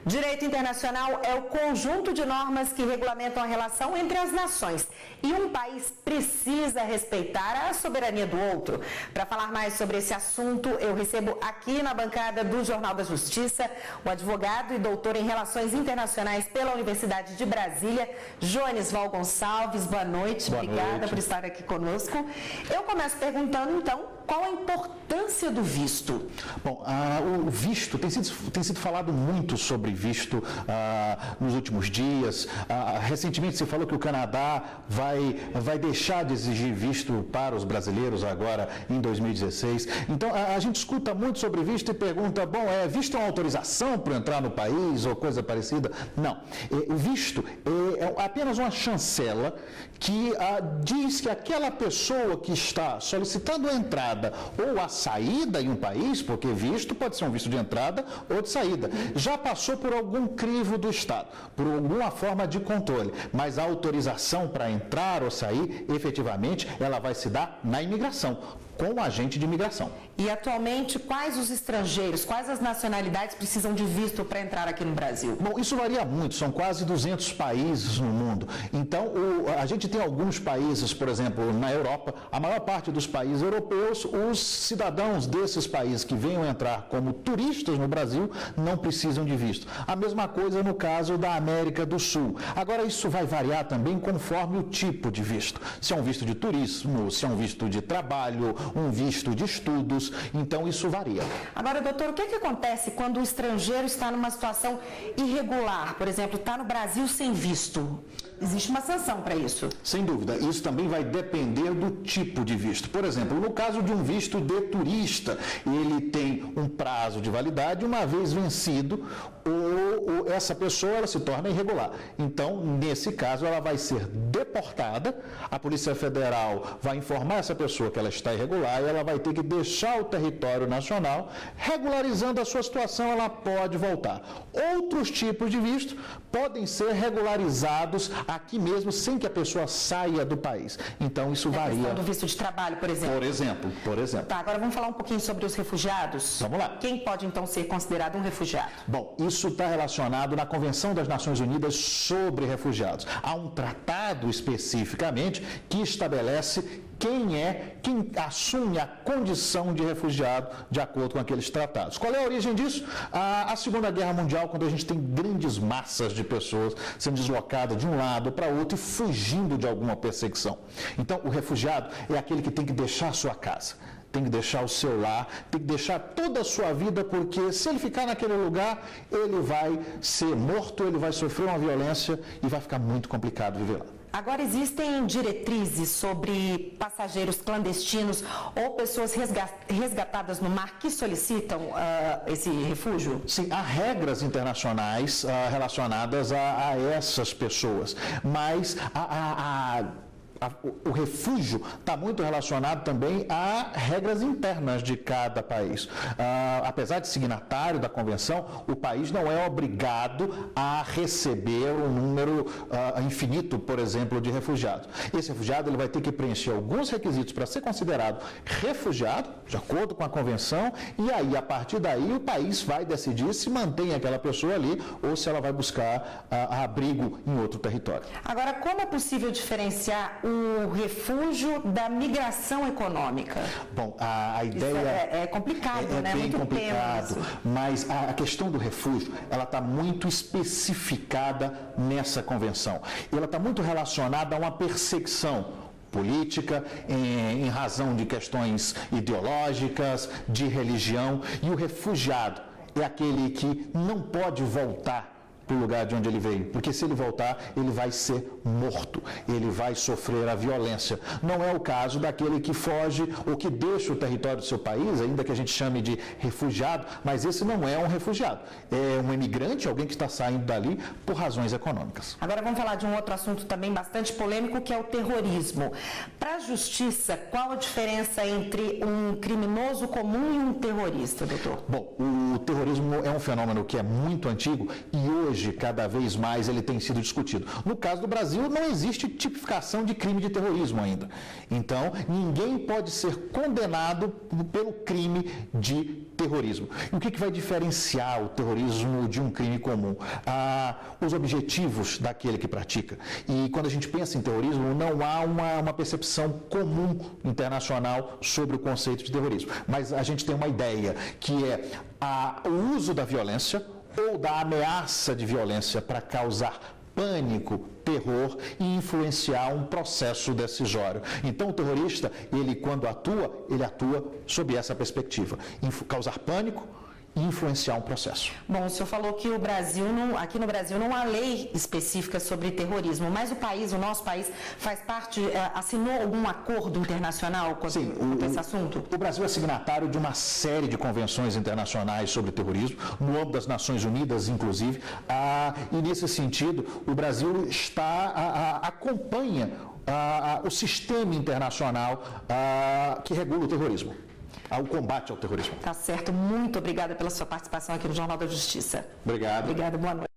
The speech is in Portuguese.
Direito internacional é o conjunto de normas que regulamentam a relação entre as nações. E um país precisa respeitar a soberania do outro. Para falar mais sobre esse assunto, eu recebo aqui na bancada do Jornal da Justiça o advogado e doutor em Relações Internacionais pela Universidade de Brasília, Jones Val Gonçalves. Boa noite, obrigada por estar aqui conosco. Eu começo perguntando, então, qual a importância do visto? Bom, o visto, tem sido falado muito sobre visto nos últimos dias. Recentemente se falou que o Canadá vai deixar de exigir visto para os brasileiros agora em 2016. Então, a gente escuta muito sobre visto e pergunta, bom, visto é uma autorização para entrar no país ou coisa parecida? Não. Visto é apenas uma chancela que diz que aquela pessoa que está solicitando a entrada ou a saída em um país, porque visto pode ser um visto de entrada ou de saída, já passou por algum crivo do Estado, por alguma forma de controle, mas a autorização para entrar ou sair, efetivamente, ela vai se dar na imigração, com o agente de imigração. E atualmente, quais os estrangeiros, quais as nacionalidades precisam de visto para entrar aqui no Brasil? Bom, isso varia muito, são quase 200 países no mundo. Então, a gente tem alguns países, por exemplo, na Europa, a maior parte dos países europeus, os cidadãos desses países que venham entrar como turistas no Brasil não precisam de visto. A mesma coisa no caso da América do Sul. Agora, isso vai variar também conforme o tipo de visto. Se é um visto de turismo, se é um visto de trabalho, um visto de estudos, então isso varia. Agora, doutor, o que acontece quando o estrangeiro está numa situação irregular? Por exemplo, está no Brasil sem visto. Existe uma sanção para isso? Sem dúvida. Isso também vai depender do tipo de visto. Por exemplo, no caso de um visto de turista, ele tem um prazo de validade, uma vez vencido, ou essa pessoa ela se torna irregular. Então, nesse caso, ela vai ser deportada, a Polícia Federal vai informar essa pessoa que ela está irregular e ela vai ter que deixar o território nacional, regularizando a sua situação, ela pode voltar. Outros tipos de visto podem ser regularizados aqui mesmo, sem que a pessoa saia do país. Então, isso varia. A questão do visto de trabalho, por exemplo. Por exemplo. Tá, agora vamos falar um pouquinho sobre os refugiados. Vamos lá. Quem pode, então, ser considerado um refugiado? Bom, isso está relacionado na Convenção das Nações Unidas sobre Refugiados. Há um tratado especificamente que estabelece quem assume a condição de refugiado de acordo com aqueles tratados. Qual é a origem disso? A Segunda Guerra Mundial, quando a gente tem grandes massas de pessoas sendo deslocadas de um lado para outro e fugindo de alguma perseguição. Então, o refugiado é aquele que tem que deixar a sua casa, tem que deixar o seu lar, tem que deixar toda a sua vida, porque se ele ficar naquele lugar, ele vai ser morto, ele vai sofrer uma violência e vai ficar muito complicado viver lá. Agora, existem diretrizes sobre passageiros clandestinos ou pessoas resgatadas no mar que solicitam esse refúgio? Sim, há regras internacionais relacionadas a essas pessoas, mas o refúgio está muito relacionado também a regras internas de cada país. Apesar de signatário da convenção, o país não é obrigado a receber um número infinito, por exemplo, de refugiados. Esse refugiado ele vai ter que preencher alguns requisitos para ser considerado refugiado, de acordo com a convenção, e aí, a partir daí, o país vai decidir se mantém aquela pessoa ali ou se ela vai buscar abrigo em outro território. Agora, como é possível diferenciar o refúgio da migração econômica? Bom, a ideia... É complicado, né? É bem muito complicado, mas a questão do refúgio, ela está muito especificada nessa convenção. Ela está muito relacionada a uma perseguição política, em razão de questões ideológicas, de religião, e o refugiado é aquele que não pode voltar para o lugar de onde ele veio, porque se ele voltar, ele vai ser morto, ele vai sofrer a violência. Não é o caso daquele que foge ou que deixa o território do seu país, ainda que a gente chame de refugiado, mas esse não é um refugiado, é um imigrante, alguém que está saindo dali por razões econômicas. Agora vamos falar de um outro assunto também bastante polêmico, que é o terrorismo. Para a justiça, qual a diferença entre um criminoso comum e um terrorista, doutor? Bom, o terrorismo é um fenômeno que é muito antigo e hoje hoje, cada vez mais, ele tem sido discutido. No caso do Brasil, não existe tipificação de crime de terrorismo ainda. Então, ninguém pode ser condenado pelo crime de terrorismo. E o que vai diferenciar o terrorismo de um crime comum? Os objetivos daquele que pratica. E quando a gente pensa em terrorismo, não há uma percepção comum internacional sobre o conceito de terrorismo. Mas a gente tem uma ideia, que é o uso da violência ou da ameaça de violência para causar pânico, terror e influenciar um processo decisório. Então, o terrorista, ele quando atua, ele atua sob essa perspectiva, causar pânico e influenciar um processo. Bom, o senhor falou que aqui no Brasil não há lei específica sobre terrorismo, mas o nosso país faz parte, assinou algum acordo internacional quanto a esse assunto? O Brasil é signatário de uma série de convenções internacionais sobre terrorismo, no âmbito das Nações Unidas, inclusive, e nesse sentido, o Brasil acompanha o sistema internacional que regula o terrorismo. Ao combate ao terrorismo. Tá certo. Muito obrigada pela sua participação aqui no Jornal da Justiça. Obrigado. Obrigada. Boa noite.